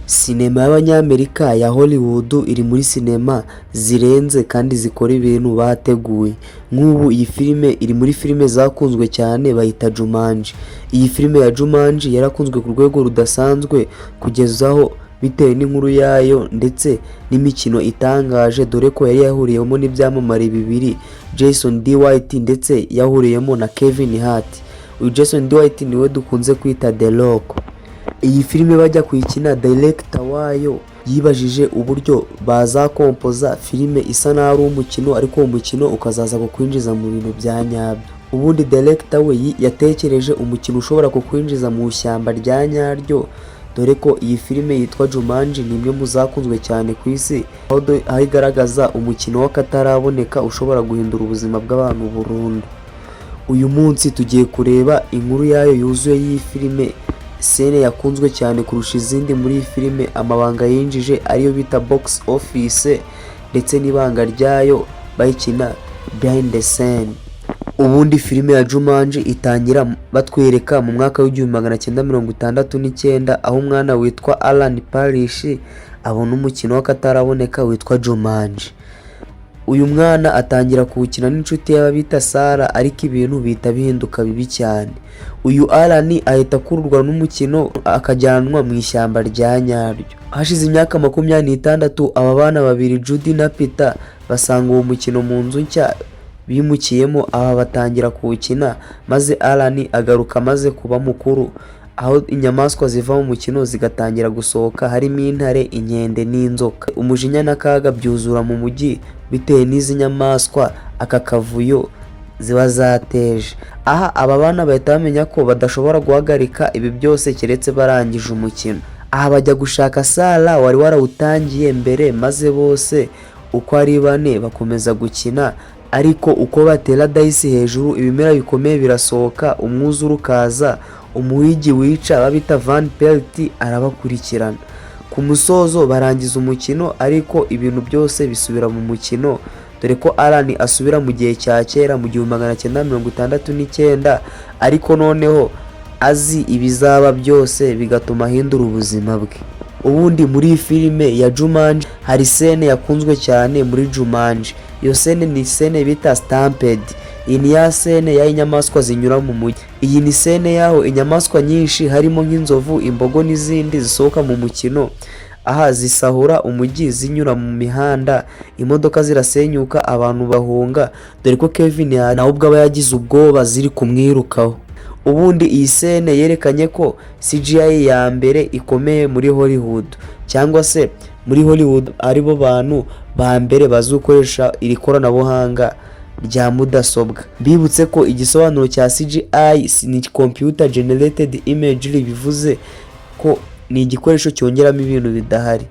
Sinema y'Abanyamerika ya Hollywood iri muri sinema zirenze kandi zikora ibintu bateguye. Nk'ubu iyi filime iri muri filime zakunzwe cyane bayita Jumanji. Iyi filime ya Jumanji yarakunzwe ku rwego rudasanzwe kugezaho bitewe n'inkuru yayo ndetse n'imikino itangaje, dore ko yari yahuriyemo n'ibyamamare bibiri, Jason D. White ndetse yahuriyemo na Kevin Hart. Uyu Jason D. White niwe dukunze kwita The Rock. Iyi filime bajya kuyikina, director wayo yibajije uburyo bazakompoza filime isa naho ari umukino, ariko uwo mukino ukazaza kukwinjiza mu bintu bya nyabyo. Ubundi director we yatekereje umukino ushobora kukwinjiza mu ishyamba rya nyaryo, dore ko iyi filime yitwa Jumanji ni imwe mu zakunzwe cyane ku isi, aho igaragaza umukino w'akataraboneka ushobora guhindura ubuzima bw'abantu burundu. Uyu munsi tugiye kureba inkuru yayo yuzuye y'iyi filime, scene yakunzwe cyane kurusha izindi muri iyi filime, amabanga yinjije ariyo bita box office, ndetse n'ibanga ryayo bayikina behind the scene. Ubundi filime ya Jumanji itangira batwereka mu mwaka w'1969, aho umwana witwa Alan Parrish abona umukino w'akataraboneka witwa Jumanji. Uyu mwana atangira kuwukina n'inshuti y'abita Sarah, ariko ibintu bihita bihinduka bibi cyane. Uyu Alan ahita akururwa n'umukino akajyanwa mu ishyamba rya nyaryo. Hashize imyaka 26, aba bana babiri Judy na Peter basanga uwo mukino mu nzu nshya bimukiyemo, aba batangira kuwukina, maze Alan agaruka maze kuba mukuru, aho inyamaswa ziva mu mukino zigatangira gusohoka, harimo intare, inkende n'inzoka. Umujinya n'akaga byuzura mu mujyi bitewe n'izi nyamaswa aka kavuyo ziba zateje. Aha aba bana bahita bamenya ko badashobora guhagarika ibi byose keretse barangije umukino. Aha bajya gushaka Sarah wari warawutangiye mbere, maze bose uko ari bane bakomeza gukina, ariko uko batera dice hejuru ibimera bikomeye birasohoka, umwuzure ukaza, umuhigi wica babita Van Pelt arabakurikirana. Ku musozo barangiza umukino, ariko ibintu byose bisubira mu mukino, dore ko Alan asubira mu gihe cya kera mu 1969, ariko noneho azi ibizaba byose bigatuma ahindura ubuzima bwe. Ubundi muri iyi filime ya Jumanji hari scene yakunzwe cyane muri Jumanji. Iyo scene ni scene bita Stampede. Iyi ni ya scene ya inyamaswa zinyura mu mujyi. Iyi ni scene yaho inyamaswa nyinshi harimo nk'inzovu, imbogo n'izindi zisohoka mu mukino, aha zisahura umujyi zinyura mu mihanda, imodoka zirasenyuka, abantu bahunga, dore ko Kevin nawe ubwo aba yagize ubwoba ziri kumwirukaho. Ubundi iyi scene yerekanye ko CGI ya mbere ikomeye muri Hollywood, cyangwa se muri Hollywood aribo bantu ba mbere bazukoresha iri koranabuhanga rya mudasobwa. Bibutse ko igisobanuro cya CGI ni computer generated imagery, bivuze ko ni igikoresho cyongeramo ibintu bidahari.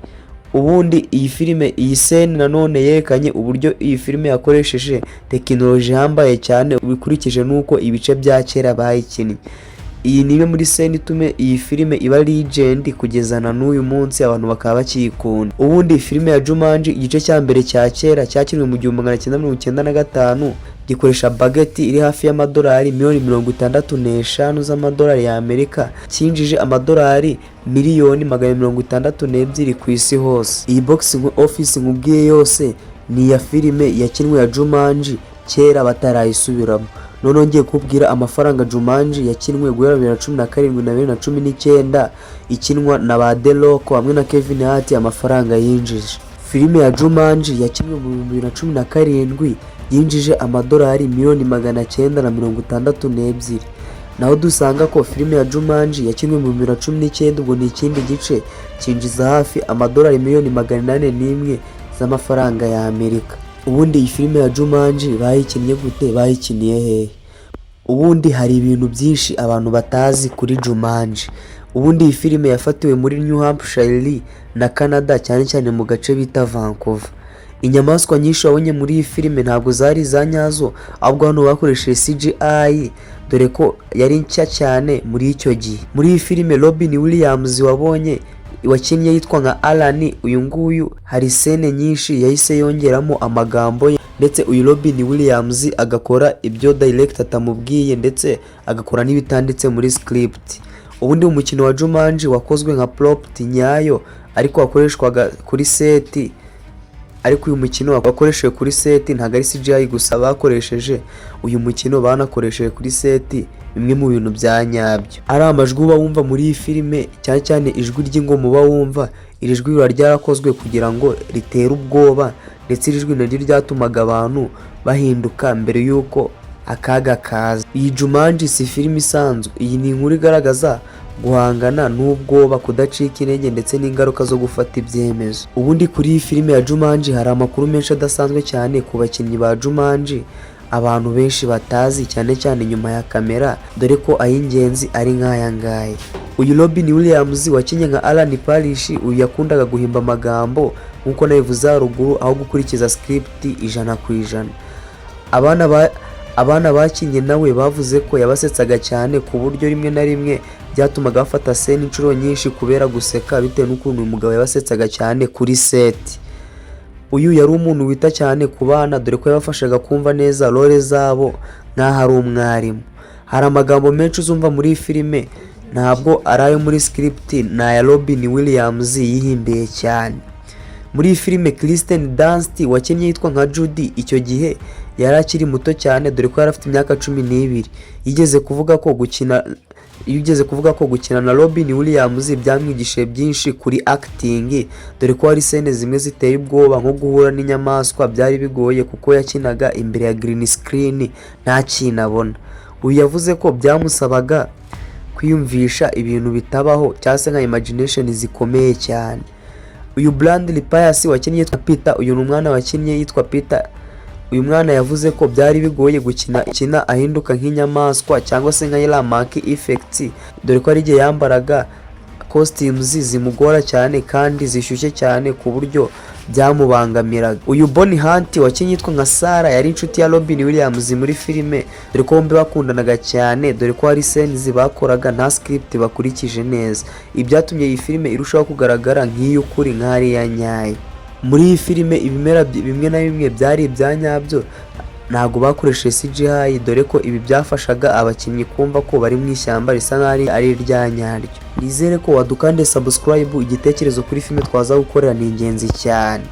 Ubundi iyi filime, iyi scene nanone yerekanye uburyo iyi filime yakoresheje tekinoloji hambaye cyane bikurikije nuko ibice bya kera bayikinnye. Iyi ni imwe muri scene itume iyi filime iba legend kugeza na n'uyu munsi, abantu bakaba bakiyikunda. Ubundi filime ya Jumanji igice cya mbere cya kera cyakinwe mu 1995, gikoresha budget iri hafi y'amadolari $65,000 z'amadolari ya Amerika, cyinjije amadolari $162,000,000 ku isi hose. Iyi box office nkubwiye yose ni iya filime yakinwe ya Jumanji kera batarayisubiramo. None ngiye kubwira amafaranga Jumanji yakinwe guhera 2017 na 2019, ikinwa na ba The Rock hamwe na Kevin Hart, amafaranga yinjije. Filime ya Jumanji yakinwe mu 2017 yinjije amadolari $962,000. Naho dusanga ko filime ya Jumanji yakinwe mu 2019, ubwo ni ikindi gice, cyinjiza hafi amadolari $801,000,000 z'amafaranga ya Amerika. Ubundi iyi filime ya Jumanji bayikinnye gute, bayikiniye hehe? Ubundi hari ibintu byinshi abantu batazi kuri Jumanji. Ubundi iyi filime yafatiwe muri New Hampshire na Canada, cyane cyane mu gace bita Vancouver. Inyamaswa nyinshi wabonye muri iyi filime ntabwo zari za nyazo, ahubwo hano bakoresheje CGI, dore ko yari nshya cyane muri icyo gihe. Muri iyi filime Robin Williams wabonye wakinnye yitwa nka Alan, uyu nguyu hari scene nyinshi yahise yongeramo amagambo ye, ndetse uyu Robin Williams agakora ibyo director atamubwiye, ndetse agakora n'ibitanditse muri script. Ubundi umukino wa Jumanji wakozwe nka prompt nyayo ariko wakoreshwaga kuri seti, ariko uyu mukino wakoresheje kuri seti ntabwo ari CGI gusa bakoresheje, uyu mukino banakoresheje kuri seti bimwe mu bintu bya nyabyo. Ari amajwi uba wumva muri iyi filime, cyane cyane ijwi ry'ingoma uba wumva, iri jwi riba ryarakozwe kugira ngo ritere ubwoba, ndetse iri jwi naryo ryatumaga abantu bahinduka mbere y'uko akaga kaza. Iyi Jumanji si filime isanzwe, iyi ni inkuru igaragaza guhangana n'ubwoba, kudacika intege ndetse n'ingaruka zo gufata ibyemezo. Ubundi kuri iyi filime ya Jumanji hari amakuru menshi adasanzwe cyane ku bakinnyi ba Jumanji abantu benshi batazi, cyane cyane nyuma ya kamera, dore ko ay'ingenzi ari nk'aya ngaya. Uyu Robin Williams wakinnye nka Alan Parrish, uyu yakundaga guhimba amagambo nk'uko nabivuze haruguru aho gukurikiza script 100%. Abana bakinnye nawe bavuze ko yabasetsaga cyane ku buryo rimwe na rimwe byatumaga bafata scene inshuro nyinshi kubera guseka bitewe n'ukuntu uyu mugabo yabasetsaga cyane kuri set. Uyu yari umuntu wita cyane ku bana, dore ko yabafashaga kumva neza role zabo nk'aho ari umwarimu. Hari amagambo menshi uzumva muri iyi filime ntabwo ari ayo muri script, ni aya Robin Williams yihimbiye cyane. Muri iyi filime Kristen Dunst wakinnye yitwa nka Judy, icyo gihe yari akiri muto cyane dore ko yari afite imyaka 12. Yigeze kuvuga ko gukina na Robin Williams byamwigishije byinshi kuri acting, dore ko hari scene zimwe ziteye ubwoba nko guhura n'inyamaswa byari bigoye kuko yakinaga imbere ya green screen nta kintu abona. Uyu yavuze ko byamusabaga kwiyumvisha ibintu bitabaho cyangwa se nka imagination zikomeye cyane. Uyu Bradley Pierce wakinnye yitwa Peter, uyu ni umwana wakinnye yitwa Peter. Uyu mwana yavuze ko byari bigoye gukina ahinduka nk'inyamaswa cyangwa se nka Lamaki effects, dore ko ari igihe yambaraga costumes zimugora cyane kandi zishyushye cyane ku buryo byamubangamiraga. Uyu Bonnie Hunt wakinnye yitwa nka Sarah yari inshuti ya Robin Williams muri filime, dore ko bombi bakundanaga cyane, dore ko hari scenes bakoraga nta script bakurikije neza. Ibyatumye iyi filime irushaho kugaragara nk'iy'ukuri nk'ari ya nyayo. Muri iyi filime ibimera bimwe na bimwe byari ibya nyabyo, ntabwo bakoresheje CGI, dore ko ibi byafashaga abakinnyi kumva ko bari mu ishyamba risa nk'ari ari irya nyaryo. Nizere ko wadukande subscribe. Igitekerezo kuri filime twaza gukorera ni ingenzi cyane.